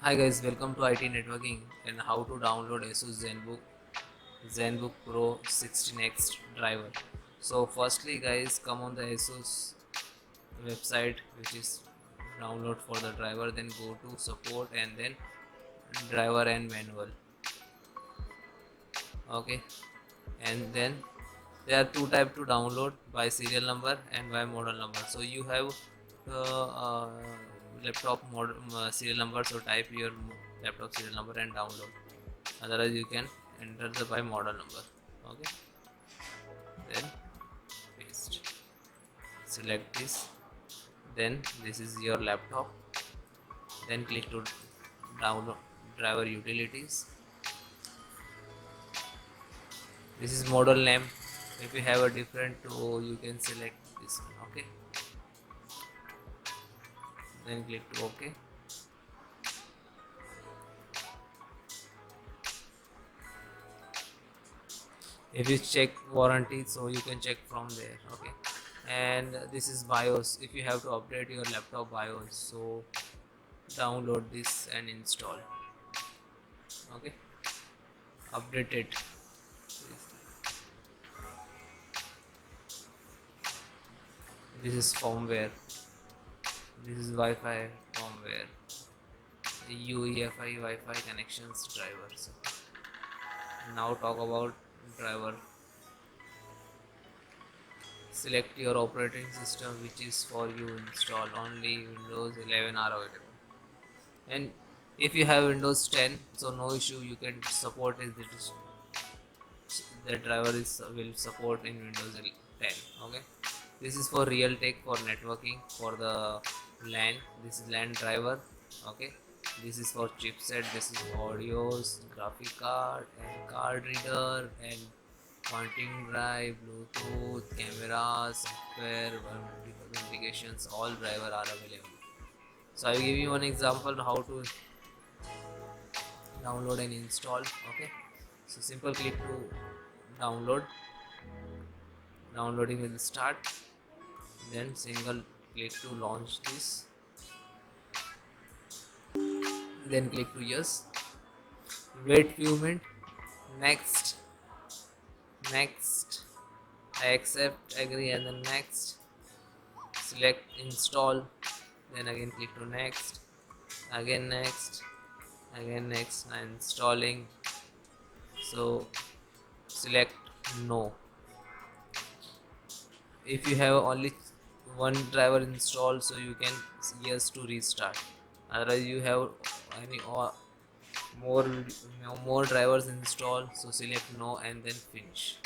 Hi guys, welcome to IT Networking and how to download ASUS Zenbook Pro 16X driver. So firstly guys, come on the ASUS website, which is download for the driver, then go to support and then driver and manual. Okay, and then there are two types to download, by serial number and by model number. So you have uh, laptop model serial number, so type your laptop serial number and download. Otherwise you can enter the by model number. Okay, then paste, select this, then this is your laptop, then click to download driver utilities. This is model name. If you have a different you can select this one. Okay, then click to OK. If you check warranty, so you can check from there. Okay, and this is BIOS. If you have to update your laptop BIOS, so download this and install. Okay, update it. This is firmware. This is Wi-Fi firmware. UEFI Wi-Fi connections drivers. Now talk about driver. Select your operating system which is for you install. Only Windows 11 are available. And if you have Windows 10, so no issue. You can support it. The driver is will support in Windows 10. Okay. This is for Realtek for networking for the LAN. This is LAN driver. Okay, this is for chipset. This is audios, graphic card and card reader and pointing drive, Bluetooth, cameras, software, applications. All driver are available. So I will give you one example how to download and install. Okay, so simple click to download. Downloading will start. Then single click to launch this, then click to yes, wait few minutes, next, next, I accept, agree, and then next, select install, then again click to next, again next, again next, and installing. So select no. If you have only one driver installed, so you can yes to restart. Otherwise you have any or more more drivers installed, so select no and then finish.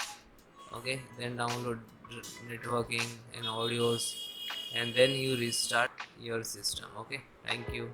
Okay, then download networking and audios and then you restart your system. Okay, thank you.